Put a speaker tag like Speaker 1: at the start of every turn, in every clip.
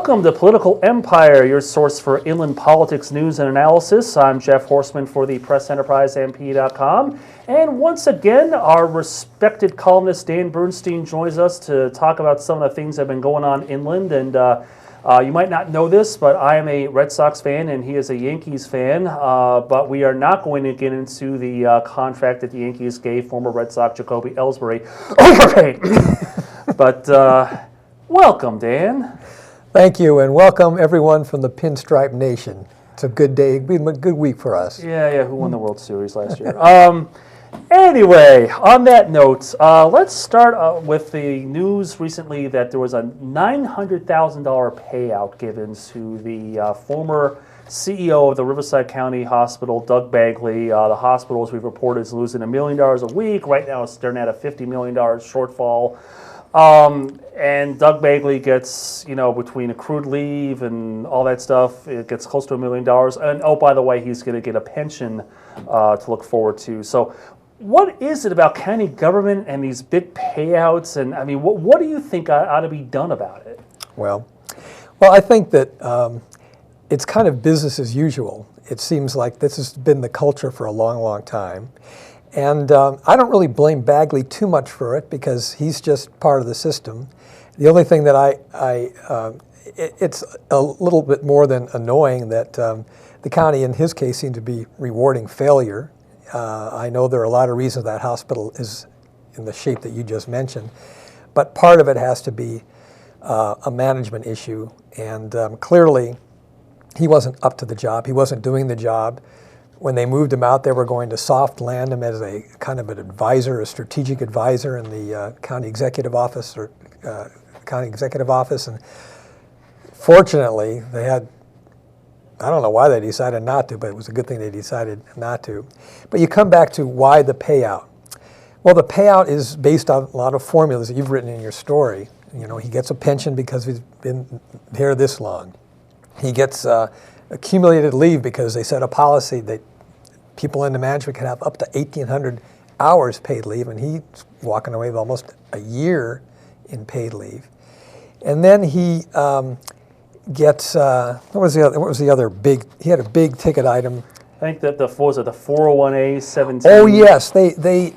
Speaker 1: Welcome to Political Empire, your source for inland politics news and analysis. I'm Jeff Horseman for the PressEnterpriseMP.com. And once again, our respected columnist Dan Bernstein joins us to talk about some of the things that have been going on inland. And you might not know this, but I am a Red Sox fan and he is a Yankees fan. But we are not going to get into the contract that the Yankees gave former Red Sox Jacoby Ellsbury. But welcome, Dan.
Speaker 2: Thank you, and welcome everyone from the Pinstripe Nation. It's a good day, been a good week for us.
Speaker 1: Yeah, who won the World Series last year? Anyway, on that note, let's start with the news recently that there was a $900,000 payout given to the former CEO of the Riverside County Hospital, Doug Bagley. The hospital, as we've reported, is losing $1 million a week. Right now it's staring at a $50 million shortfall. And Doug Bagley gets, between accrued leave and all that stuff, it gets close to $1 million. And oh, by the way, he's going to get a pension to look forward to. So what is it about county government and these big payouts? And I mean, what do you think ought to be done about it?
Speaker 2: Well, I think that it's kind of business as usual. It seems like this has been the culture for a long, long time. And I don't really blame Bagley too much for it because he's just part of the system. The only thing that it's a little bit more than annoying that the county, in his case, seemed to be rewarding failure. I know there are a lot of reasons that hospital is in the shape that you just mentioned, but part of it has to be a management issue. And clearly, he wasn't up to the job. He wasn't doing the job. When they moved him out, they were going to soft land him as a kind of an advisor, a strategic advisor in the county executive office And fortunately, they had, I don't know why they decided not to, but it was a good thing they decided not to. But you come back to why the payout. Well, the payout is based on a lot of formulas that you've written in your story. He gets a pension because he's been here this long. He gets accumulated leave because they set a policy that people in the management can have up to 1,800 hours paid leave, and he's walking away with almost a year in paid leave. And then he gets what was the other big? He had a big ticket item.
Speaker 1: I think that the 401A 17.
Speaker 2: Oh yes, they.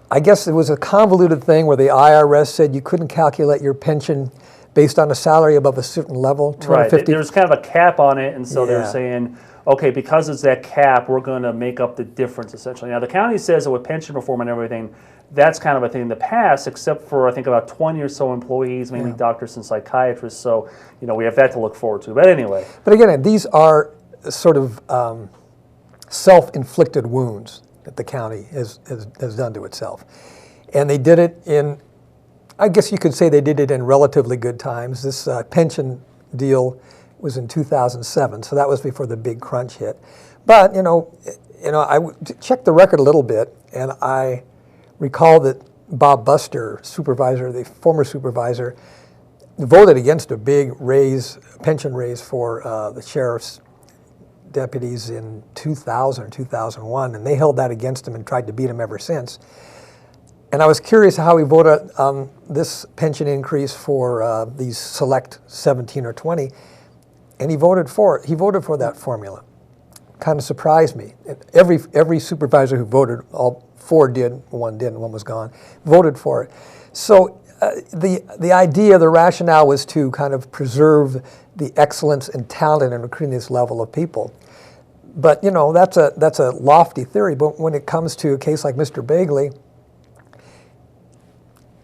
Speaker 2: I guess it was a convoluted thing where the IRS said you couldn't calculate your pension based on a salary above a certain level.
Speaker 1: Right. There's kind of a cap on it, and so they're saying, okay, because it's that cap, we're going to make up the difference, essentially. Now, the county says that with pension reform and everything, that's kind of a thing in the past, except for, I think, about 20 or so employees, mainly doctors and psychiatrists. So, we have that to look forward to. But anyway.
Speaker 2: But again, these are sort of self-inflicted wounds that the county has done to itself. And they did it in, I guess you could say they did it in relatively good times. This pension deal was in 2007, so that was before the big crunch hit. But I checked the record a little bit, and I recall that Bob Buster, the former supervisor, voted against a big pension raise for the sheriff's deputies in 2000 or 2001, and they held that against him and tried to beat him ever since. And I was curious how he voted on this pension increase for these select 17 or 20, and he voted for it. He voted for that formula. Kind of surprised me. Every supervisor who voted, all four did, one didn't, one was gone, voted for it. So the idea, the rationale was to kind of preserve the excellence and talent in recruiting this level of people. But that's a lofty theory. But when it comes to a case like Mr. Bagley,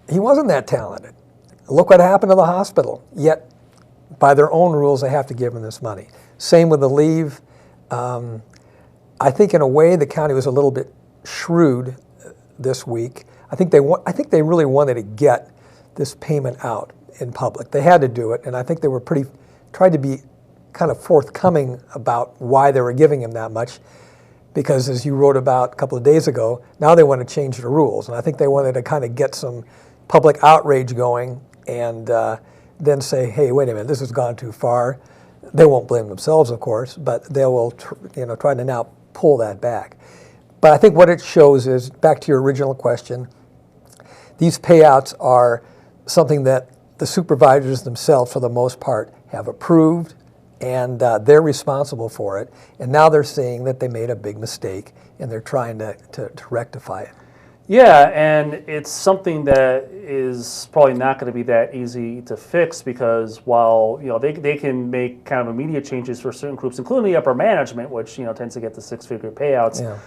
Speaker 2: he wasn't that talented. Look what happened to the hospital. Yet, by their own rules, they have to give him this money. Same with the leave. I think, in a way, the county was a little bit shrewd this week. I think they really wanted to get this payment out in public. They had to do it, and I think they were tried to be kind of forthcoming about why they were giving him that much. Because, as you wrote about a couple of days ago, now they want to change the rules, and I think they wanted to kind of get some public outrage going, and then say, hey, wait a minute, this has gone too far. They won't blame themselves, of course, but they will try to now pull that back. But I think what it shows is, back to your original question, these payouts are something that the supervisors themselves, for the most part, have approved, and they're responsible for it. And now they're seeing that they made a big mistake, and they're trying to rectify it.
Speaker 1: Yeah, and it's something that is probably not going to be that easy to fix, because while they can make kind of immediate changes for certain groups, including the upper management, which tends to get the six-figure payouts.
Speaker 2: Yeah.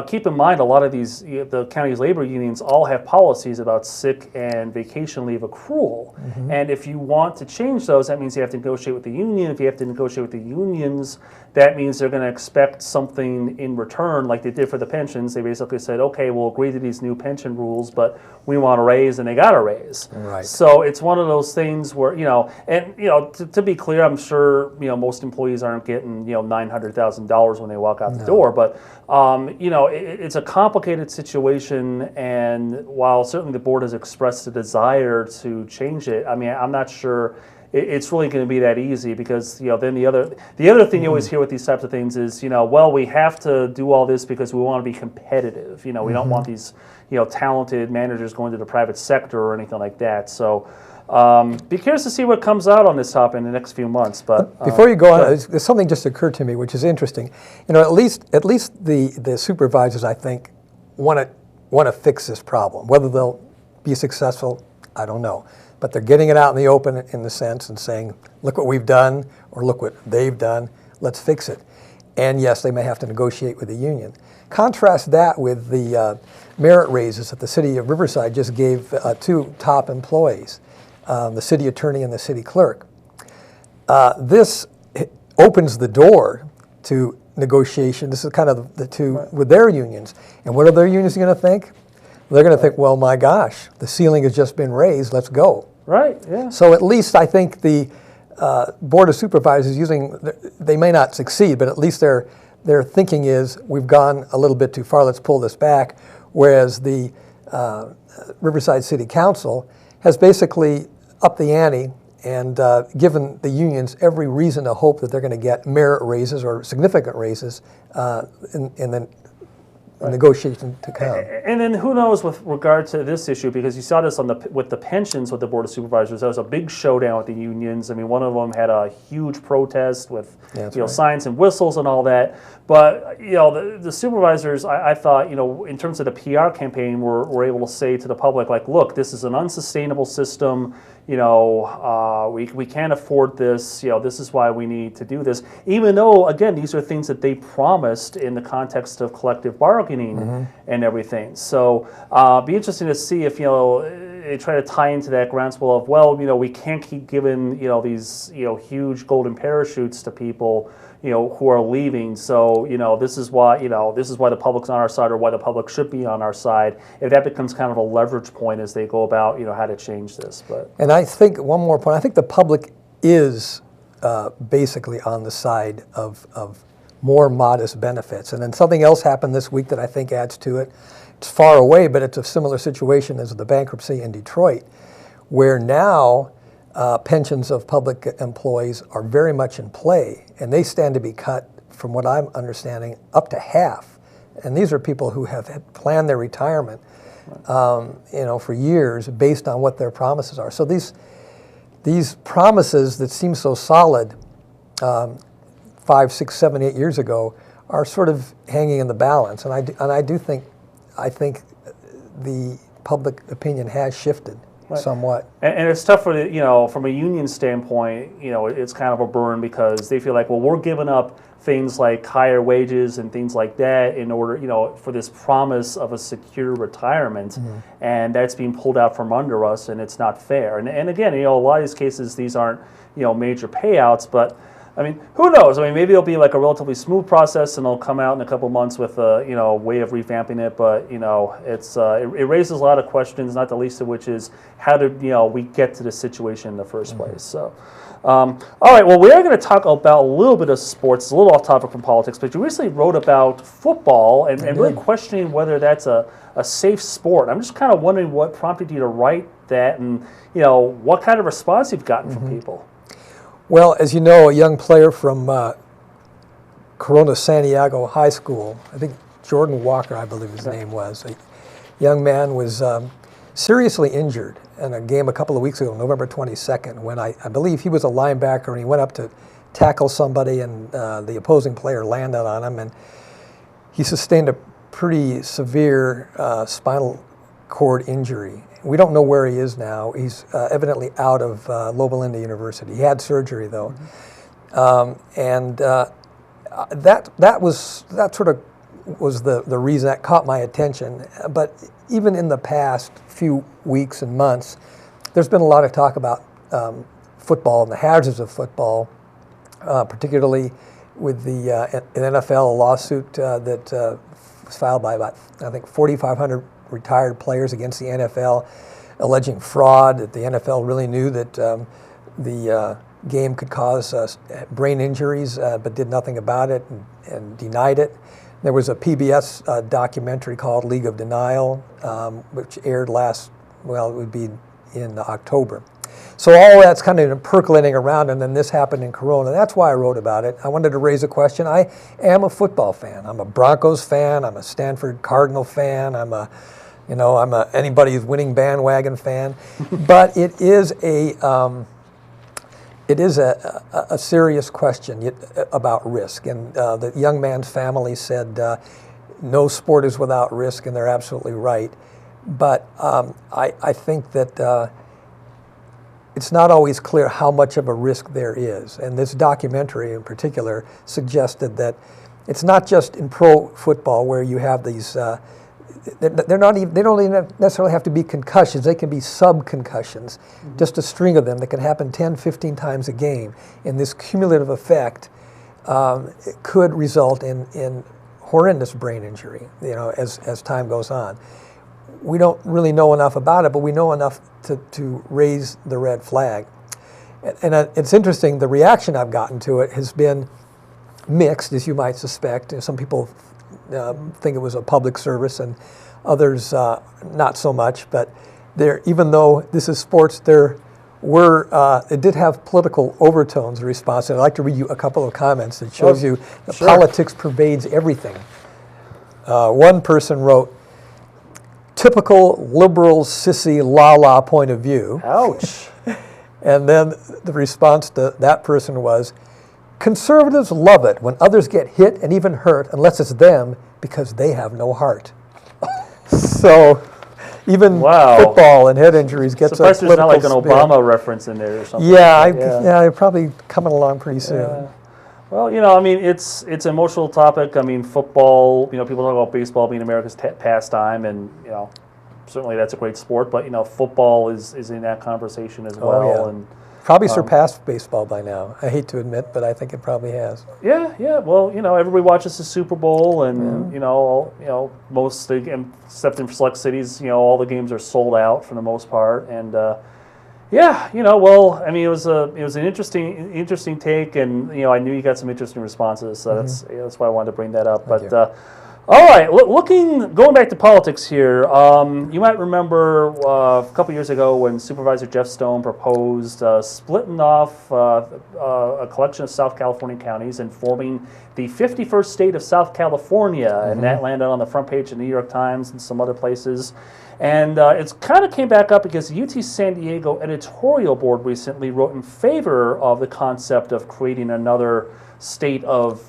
Speaker 1: Keep in mind, a lot of the county's labor unions all have policies about sick and vacation leave accrual. And if you want to change those, that means you have to negotiate with the union. If you have to negotiate with the unions, that means they're going to expect something in return, like they did for the pensions. They basically said, okay, we'll agree to these new pension rules, but we want a raise, and they got a raise.
Speaker 2: Right.
Speaker 1: So it's one of those things where, to be clear, I'm sure, most employees aren't getting, $900,000 when they walk out the door, but, it's a complicated situation, and while certainly the board has expressed a desire to change it, I mean, I'm not sure it's really going to be that easy, because then the other thing you always hear with these types of things is well, we have to do all this because we want to be competitive. We don't want these talented managers going to the private sector or anything like that. So be curious to see what comes out on this topic in the next few months. But
Speaker 2: before you go on, there's something just occurred to me, which is interesting. At least the supervisors, I think, want to fix this problem. Whether they'll be successful, I don't know. But they're getting it out in the open, in the sense, and saying, look what we've done, or look what they've done, let's fix it. And yes, they may have to negotiate with the union. Contrast that with the merit raises that the city of Riverside just gave two top employees, the city attorney and the city clerk. This opens the door to negotiation. This is kind of the two with their unions. And what are their unions going to think? They're going to think, well, my gosh, the ceiling has just been raised, let's go.
Speaker 1: Right, yeah.
Speaker 2: So at least I think the Board of Supervisors they may not succeed, but at least their thinking is, we've gone a little bit too far, let's pull this back. Whereas the Riverside City Council has basically upped the ante and given the unions every reason to hope that they're going to get merit raises or significant raises in the negotiation to come.
Speaker 1: And then who knows with regard to this issue, because you saw this with the pensions with the Board of Supervisors. There was a big showdown with the unions. I mean, one of them had a huge protest with signs and whistles and all that. But the supervisors, I thought, in terms of the PR campaign, were able to say to the public, like, look, this is an unsustainable system. We can't afford this. This is why we need to do this. Even though, again, these are things that they promised in the context of collective bargaining and everything. So be interesting to see if they try to tie into that groundswell of, well, we can't keep giving these huge golden parachutes to people who are leaving. So this is why the public's on our side, or why the public should be on our side. If that becomes kind of a leverage point as they go about how to change this.
Speaker 2: And I think one more point. I think the public is basically on the side of more modest benefits. And then something else happened this week that I think adds to it. It's far away, but it's a similar situation as the bankruptcy in Detroit, where now pensions of public employees are very much in play, and they stand to be cut, from what I'm understanding, up to half. And these are people who have planned their retirement, for years based on what their promises are. So these promises that seem so solid 5, 6, 7, 8 years ago are sort of hanging in the balance. And I think the public opinion has shifted somewhat.
Speaker 1: And it's tough for from a union standpoint, it's kind of a burn, because they feel like, well, we're giving up things like higher wages and things like that in order, for this promise of a secure retirement, and that's being pulled out from under us, and it's not fair. And again, a lot of these cases, these aren't, major payouts, but I mean, who knows? I mean, maybe it'll be like a relatively smooth process, and it'll come out in a couple months with a way of revamping it. But it raises a lot of questions, not the least of which is how did we get to this situation in the first place. So, all right. Well, we are going to talk about a little bit of sports, a little off topic from politics. But you recently wrote about football and really questioning whether that's a safe sport. I'm just kind of wondering what prompted you to write that, and what kind of response you've gotten from people.
Speaker 2: Well, as you know, a young player from Corona Santiago High School, I think Jordan Walker, I believe his name was, a young man was seriously injured in a game a couple of weeks ago, November 22nd, when I believe he was a linebacker and he went up to tackle somebody and the opposing player landed on him, and he sustained a pretty severe spinal cord injury. We don't know where he is now. He's evidently out of Loma Linda University. He had surgery though, and that sort of was the reason that caught my attention. But even in the past few weeks and months, there's been a lot of talk about football and the hazards of football, particularly with the NFL lawsuit that was filed by about, I think, 4,500 retired players against the NFL, alleging fraud, that the NFL really knew that the game could cause brain injuries, but did nothing about it and denied it. There was a PBS documentary called League of Denial, which aired it would be in October. So all that's kind of percolating around, and then this happened in Corona. That's why I wrote about it. I wanted to raise a question. I am a football fan. I'm a Broncos fan. I'm a Stanford Cardinal fan. I'm a anybody who's winning bandwagon fan. But it is a serious question about risk. And the young man's family said no sport is without risk, and they're absolutely right. But I think that it's not always clear how much of a risk there is. And this documentary in particular suggested that it's not just in pro football where you have these, they don't even necessarily have to be concussions, they can be sub-concussions, just a string of them that can happen 10, 15 times a game. And this cumulative effect it could result in horrendous brain injury, as time goes on. We don't really know enough about it, but we know enough to raise the red flag. And it's interesting, the reaction I've gotten to it has been mixed, as you might suspect. Some people think it was a public service, and others not so much. But even though this is sports, it did have political overtones, the response. And I'd like to read you a couple of comments that shows you that politics pervades everything. One person wrote, "Typical liberal, sissy, la-la point of view."
Speaker 1: Ouch.
Speaker 2: And then the response to that person was, "Conservatives love it when others get hit and even hurt, unless it's them, because they have no heart." So even football and head injuries gets a political
Speaker 1: there's not like an
Speaker 2: spin.
Speaker 1: Obama reference in there or something.
Speaker 2: Yeah, they're probably coming along pretty soon.
Speaker 1: Yeah. Well, it's an emotional topic. I mean, football, people talk about baseball being America's pastime, and, certainly that's a great sport, but, football is in that conversation as well.
Speaker 2: Yeah.
Speaker 1: And
Speaker 2: probably surpassed baseball by now. I hate to admit, but I think it probably has.
Speaker 1: Yeah. Well, everybody watches the Super Bowl, and, most, except in select cities, all the games are sold out for the most part. And, it was an interesting take, and I knew you got some interesting responses, so that's why I wanted to bring that up.
Speaker 2: Thank
Speaker 1: But all right, going back to politics here, you might remember a couple years ago when Supervisor Jeff Stone proposed splitting off a collection of South California counties and forming the 51st state of South California, and that landed on the front page of the New York Times and some other places. And it's kind of came back up because the UT San Diego editorial board recently wrote in favor of the concept of creating another state of,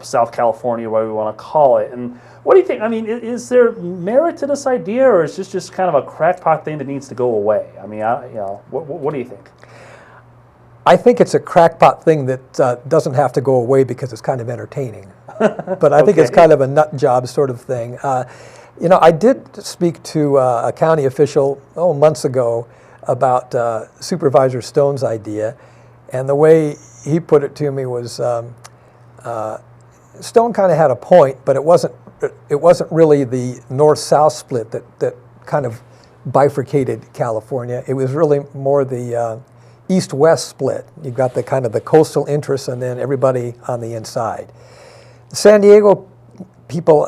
Speaker 1: South California, whatever we want to call it. And what do you think? I mean, is there merit to this idea, or is this just kind of a crackpot thing that needs to go away? I mean, what do you think?
Speaker 2: I think it's a crackpot thing that doesn't have to go away because it's kind of entertaining. But I think it's kind of a nut job sort of thing. I did speak to a county official months ago about Supervisor Stone's idea, and the way he put it to me was Stone kind of had a point, but it wasn't really the north-south split that kind of bifurcated California. It was really more the east-west split. You've got the kind of the coastal interests and then everybody on the inside. The San Diego people,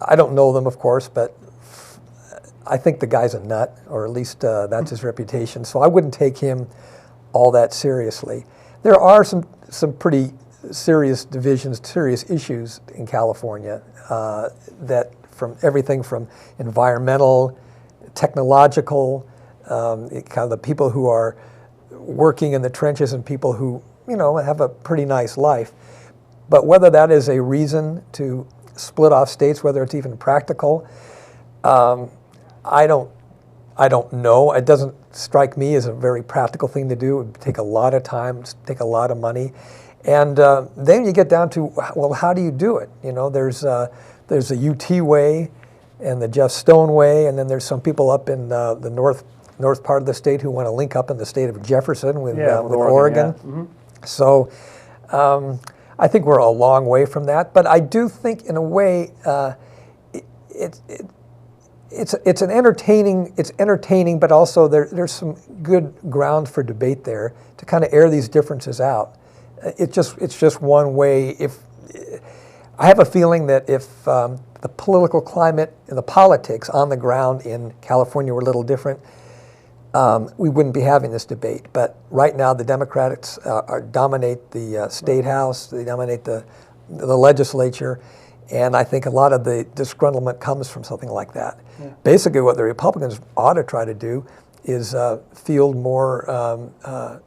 Speaker 2: I don't know them, of course, but I think the guy's a nut, or at least that's his reputation, so I wouldn't take him all that seriously. There are some pretty serious divisions, serious issues in California that from everything from environmental technological, kind of the people who are working in the trenches and people who, have a pretty nice life. But whether that is a reason to split off states, whether it's even practical, I don't know. It doesn't strike me as a very practical thing to do. It would take a lot of time, take a lot of money. And then you get down to, well, how do you do it? There's a UT way and the Jeff Stone way, and then there's some people up in the north part of the state who want to link up in the state of Jefferson with Oregon.
Speaker 1: Yeah. Mm-hmm.
Speaker 2: So I think we're a long way from that. But I do think, in a way, it's entertaining, but also there's some good ground for debate there to kind of air these differences out. It's just one way. If I have a feeling that if the political climate and the politics on the ground in California were a little different, we wouldn't be having this debate. But right now, the Democrats dominate the state house. They dominate the legislature. And I think a lot of the disgruntlement comes from something like that. Yeah. Basically, what the Republicans ought to try to do is field more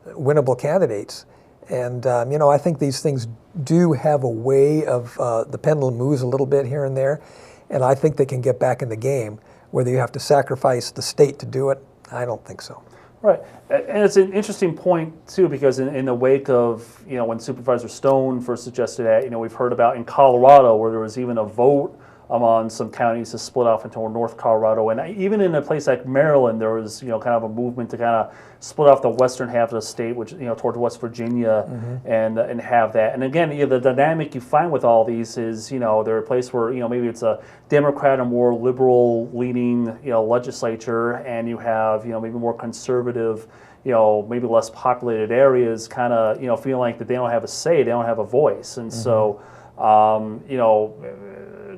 Speaker 2: winnable candidates. And, I think these things do have a way of, the pendulum moves a little bit here and there, and I think they can get back in the game. Whether you have to sacrifice the state to do it, I don't think so.
Speaker 1: Right, and it's an interesting point too, because in the wake of when Supervisor Stone first suggested that, we've heard about in Colorado where there was even a vote among some counties to split off into North Colorado, and even in a place like Maryland, there was kind of a movement to kind of split off the western half of the state, which towards West Virginia, and have that. And again, the dynamic you find with all these is they're a place where maybe it's a Democrat or more liberal leaning legislature, and you have maybe more conservative, maybe less populated areas, kind of feeling like that they don't have a say, they don't have a voice, and so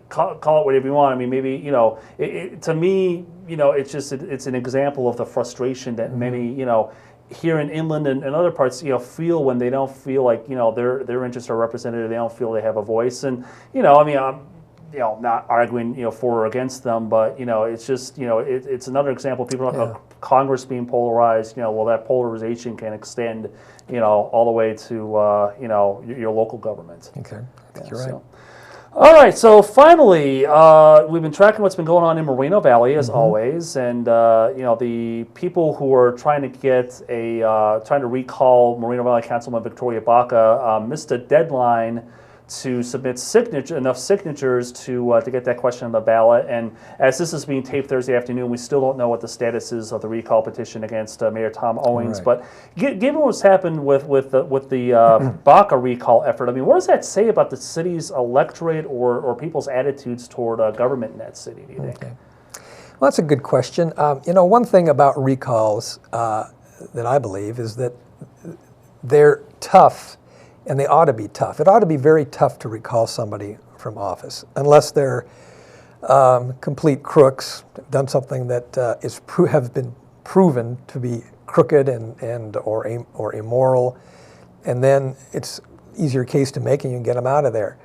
Speaker 1: call it whatever you want. I mean, maybe to me, it's an example of the frustration that many here in inland and other parts feel when they don't feel like their interests are represented. They don't feel they have a voice. And I'm not arguing for or against them, but it's just it's another example. People talk about Congress being polarized. Well, that polarization can extend all the way to your local government.
Speaker 2: Okay, I think you're right.
Speaker 1: So. All right, so finally, we've been tracking what's been going on in Moreno Valley, as always, and the people who are trying to recall Moreno Valley Councilman Victoria Baca missed a deadline to submit enough signatures to get that question on the ballot. And as this is being taped Thursday afternoon, we still don't know what the status is of the recall petition against Mayor Tom Owens. Right. But given what's happened with the Baca recall effort, I mean, what does that say about the city's electorate or people's attitudes toward government in that city, do you think?
Speaker 2: Okay. Well, that's a good question. One thing about recalls that I believe is that they're tough. And they ought to be tough. It ought to be very tough to recall somebody from office, unless they're complete crooks, done something that have been proven to be crooked or immoral, and then it's easier case to make, and you can get them out of there.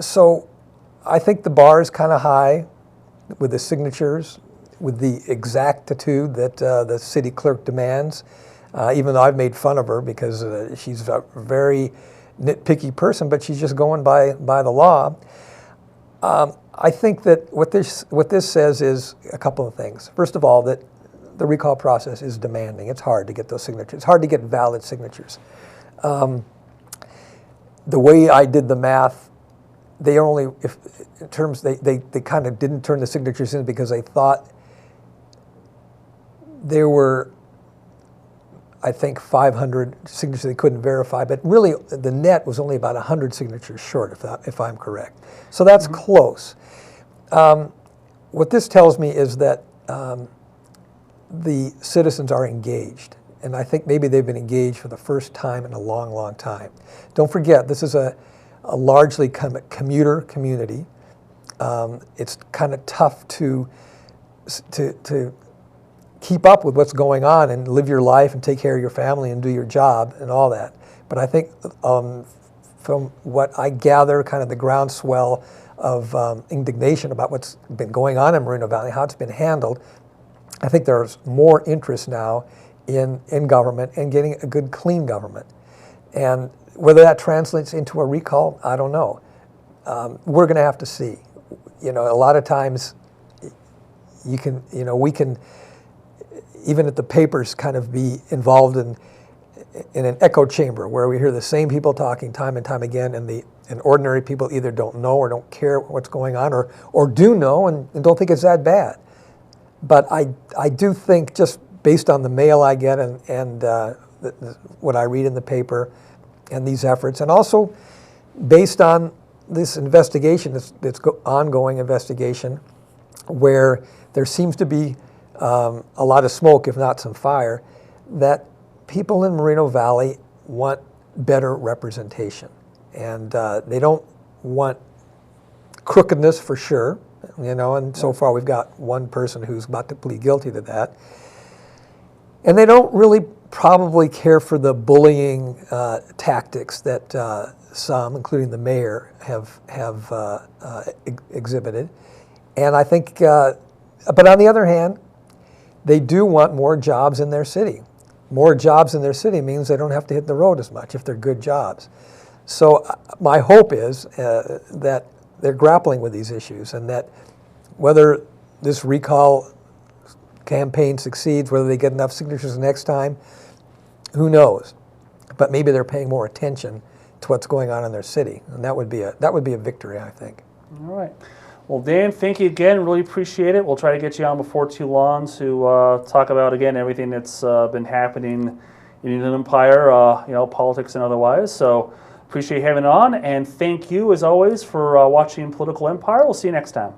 Speaker 2: So I think the bar is kind of high with the signatures, with the exactitude that the city clerk demands. Even though I've made fun of her because she's a very nitpicky person, but she's just going by the law. I think that what this says is a couple of things. First of all, that the recall process is demanding. It's hard to get those signatures. It's hard to get valid signatures. The way I did the math, they kind of didn't turn the signatures in because they thought there were, I think, 500 signatures they couldn't verify, but really the net was only about 100 signatures short, if I'm correct. So that's close. What this tells me is that the citizens are engaged, and I think maybe they've been engaged for the first time in a long, long time. Don't forget, this is a largely kind of commuter community. It's kind of tough to keep up with what's going on and live your life and take care of your family and do your job and all that. But I think from what I gather, kind of the groundswell indignation about what's been going on in Moreno Valley, how it's been handled. I think there's more interest now in government and getting a good, clean government. And whether that translates into a recall, I don't know. We're going to have to see. A lot of times we can, even at the papers, kind of be involved in an echo chamber where we hear the same people talking time and time again, and ordinary people either don't know or don't care what's going on, or do know and don't think it's that bad. But I do think, just based on the mail I get and what I read in the paper and these efforts, and also based on this investigation, this ongoing investigation, where there seems to be a lot of smoke, if not some fire, that people in Moreno Valley want better representation. And they don't want crookedness, for sure, and so far we've got one person who's about to plead guilty to that. And they don't really probably care for the bullying tactics that some, including the mayor, have exhibited. And I think, but on the other hand, they do want more jobs in their city. More jobs in their city means they don't have to hit the road as much if they're good jobs. So my hope is that they're grappling with these issues, and that whether this recall campaign succeeds, whether they get enough signatures next time, who knows? But maybe they're paying more attention to what's going on in their city, and that would be a victory, I think. All right.
Speaker 1: Well, Dan, thank you again. Really appreciate it. We'll try to get you on before too long to talk about, again, everything that's been happening in the Empire, politics and otherwise. So appreciate having it on, and thank you, as always, for watching Political Empire. We'll see you next time.